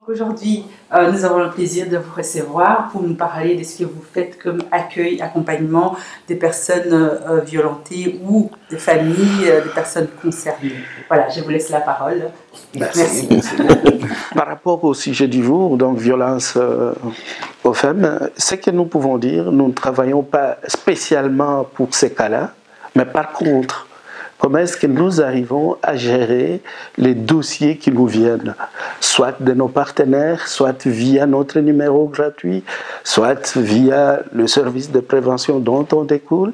Aujourd'hui, nous avons le plaisir de vous recevoir pour nous parler de ce que vous faites comme accueil, accompagnement des personnes violentées ou des familles des personnes concernées. Voilà, je vous laisse la parole. Merci. Par rapport au sujet du jour, donc violence aux femmes, ce que nous pouvons dire, nous ne travaillons pas spécialement pour ces cas-là, mais par contre, comment est-ce que nous arrivons à gérer les dossiers qui nous viennent, soit de nos partenaires, soit via notre numéro gratuit, soit via le service de prévention dont on découle.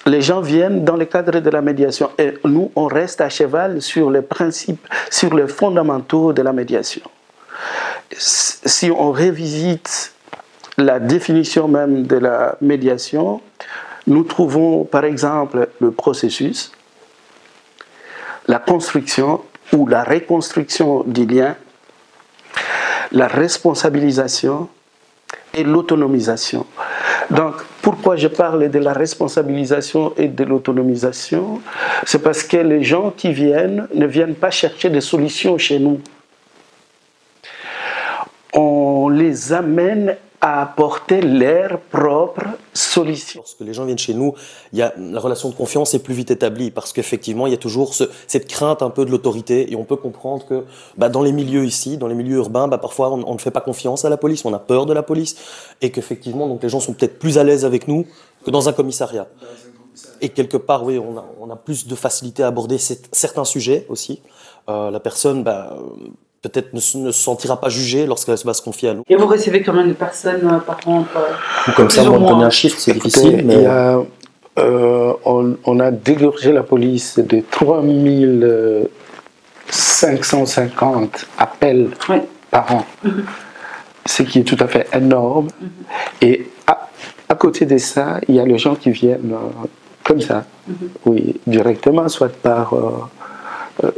Les gens viennent dans le cadre de la médiation et nous, on reste à cheval sur les principes, sur les fondamentaux de la médiation. Si on revisite la définition même de la médiation, nous trouvons par exemple le processus, la construction ou la reconstruction du lien, la responsabilisation et l'autonomisation. Donc, pourquoi je parle de la responsabilisation et de l'autonomisation? C'est parce que les gens qui viennent ne viennent pas chercher des solutions chez nous. On les amène à apporter leurs propres solutions. Lorsque les gens viennent chez nous, la relation de confiance est plus vite établie parce qu'effectivement, il y a toujours cette crainte un peu de l'autorité et on peut comprendre que dans les milieux ici, dans les milieux urbains, parfois on ne fait pas confiance à la police, on a peur de la police et qu'effectivement, donc les gens sont peut-être plus à l'aise avec nous que dans un commissariat. Et quelque part, oui, on a plus de facilité à aborder certains sujets aussi. La personne, peut-être ne se sentira pas jugée lorsqu'elle va se confier à nous. Et vous recevez combien de personnes par an? Ou comme ça, moi, me donner un chiffre, c'est difficile. Mais... on a dégorgé la police de 3550 appels par an, ce qui est tout à fait énorme. Et à côté de ça, il y a les gens qui viennent comme ça, oui, directement, soit par...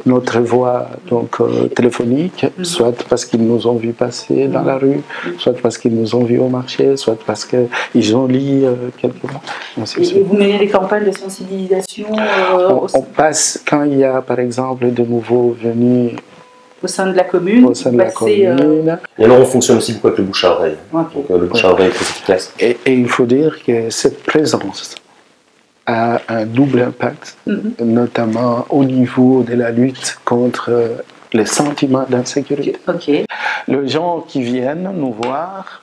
notre voix donc, téléphonique, soit parce qu'ils nous ont vus passer dans la rue, soit parce qu'ils nous ont vus au marché, soit parce qu'ils ont lu quelque part. Et vous menez des campagnes de sensibilisation on passe, quand il y a par exemple de nouveaux venus au sein de la commune, au sein de la commune. Et alors on fonctionne aussi beaucoup avec le bouche à oreille. Okay. Donc le bouche à oreille est très efficace. Et il faut dire que cette présence a un double impact, notamment au niveau de la lutte contre les sentiments d'insécurité. Les gens qui viennent nous voir,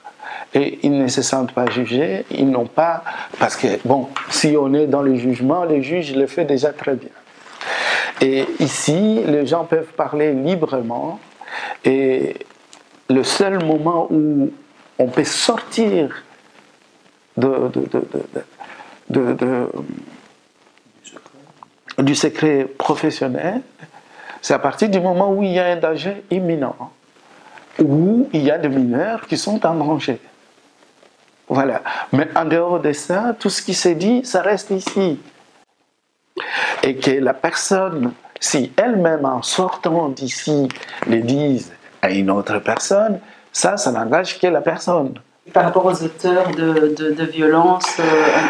et ils ne se sentent pas jugés, ils n'ont pas... Parce que, bon, si on est dans le jugement, le juge le fait déjà très bien. Et ici, les gens peuvent parler librement, et le seul moment où on peut sortir du secret professionnel, c'est à partir du moment où il y a un danger imminent, où il y a des mineurs qui sont en danger. Voilà. Mais en dehors de ça, tout ce qui s'est dit, ça reste ici. Et que la personne, si elle-même en sortant d'ici le dise à une autre personne, ça n'engage que la personne. Par rapport aux auteurs de violences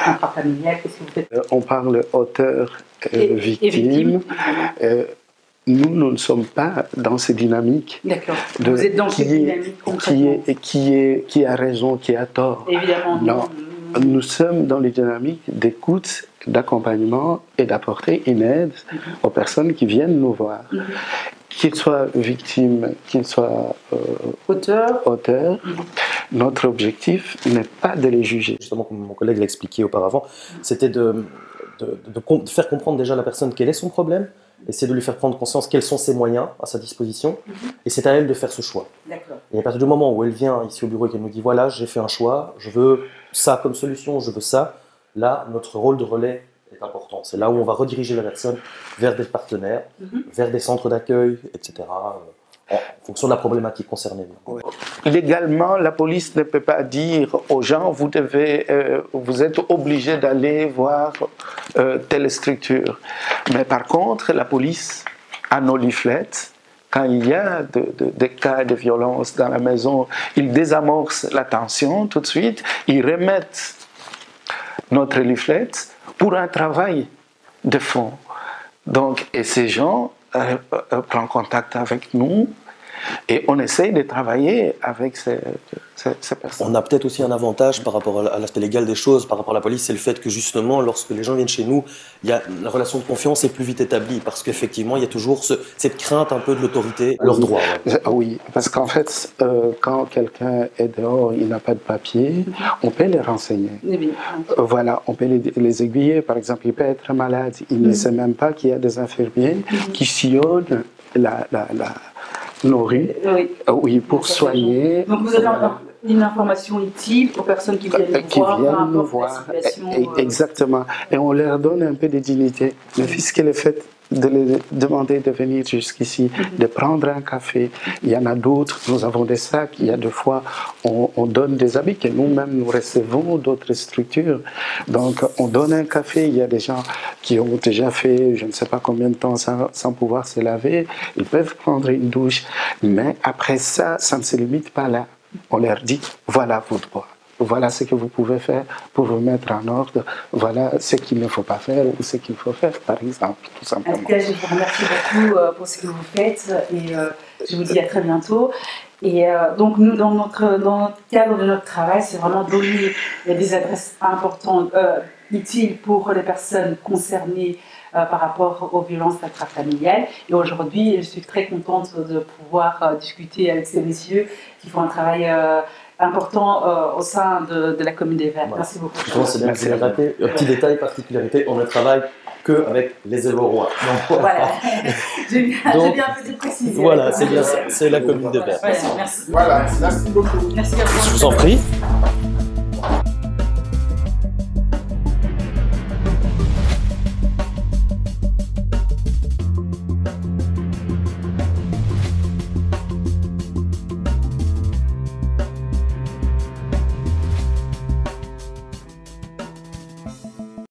intrafamiliales, qu'est-ce que vous faites? On parle auteur victime. Nous ne sommes pas dans ces dynamiques. D'accord. Vous êtes dans cette dynamique concrètement. Qui a raison, qui a tort. Évidemment. Non. Nous sommes dans les dynamiques d'écoute, d'accompagnement et d'apporter une aide aux personnes qui viennent nous voir. Qu'ils soient victimes, qu'ils soient auteurs. Notre objectif n'est pas de les juger. Justement, comme mon collègue l'a expliqué auparavant, c'était de faire comprendre déjà à la personne quel est son problème, essayer de lui faire prendre conscience quels sont ses moyens à sa disposition, et c'est à elle de faire ce choix. Et à partir du moment où elle vient ici au bureau et qu'elle nous dit « voilà, j'ai fait un choix, je veux ça comme solution, je veux ça », là, notre rôle de relais est important. C'est là où on va rediriger la personne vers des partenaires, vers des centres d'accueil, etc., en fonction de la problématique concernée. Légalement, la police ne peut pas dire aux gens vous êtes obligé d'aller voir telle structure. Mais par contre, la police a nos leaflets. Quand il y a des cas de violence dans la maison, ils désamorcent la tension tout de suite, ils remettent notre leaflet pour un travail de fond. Donc, et ces gens prennent contact avec nous Et on essaye de travailler avec ces personnes. On a peut-être aussi un avantage par rapport à l'aspect légal des choses, par rapport à la police, c'est le fait que justement, lorsque les gens viennent chez nous, la relation de confiance est plus vite établie, parce qu'effectivement, il y a toujours cette crainte un peu de l'autorité, leurs droits. Ouais. Oui, parce qu'en fait, quand quelqu'un est dehors, il n'a pas de papier, on peut les renseigner. Voilà, on peut les aiguiller. Par exemple, il peut être malade, il ne sait même pas qu'il y a des infirmiers qui sillonnent nos rues, oui, pour soigner. Donc vous avez une information utile aux personnes qui viennent nous voir. Exactement. Et on leur donne un peu de dignité. Le fisc, le fait de les demander de venir jusqu'ici, de prendre un café. Il y en a d'autres, nous avons des sacs, il y a des fois, on donne des habits que nous-mêmes nous recevons d'autres structures. Donc on donne un café, il y a des gens qui ont déjà fait je ne sais pas combien de temps sans pouvoir se laver, ils peuvent prendre une douche. Mais après ça, ça ne se limite pas là. On leur dit, voilà vos droits. Voilà ce que vous pouvez faire pour vous mettre en ordre. Voilà ce qu'il ne faut pas faire ou ce qu'il faut faire, par exemple, tout simplement. En tout cas, je vous remercie beaucoup pour ce que vous faites et je vous dis à très bientôt. Et donc, nous, dans le cadre de notre travail, c'est vraiment donner des adresses importantes, utiles pour les personnes concernées par rapport aux violences intrafamiliales. Et aujourd'hui, je suis très contente de pouvoir discuter avec ces messieurs qui font un travail important au sein de la commune des Verts. Merci beaucoup. C'est bien, c'est raté. Un petit détail, particularité, on ne travaille qu'avec les Évorois. Voilà, j'ai bien fait de préciser. Voilà, c'est bien ça, c'est la commune des Verts. Voilà, merci. Voilà, merci beaucoup. Merci à vous. Je vous en prie.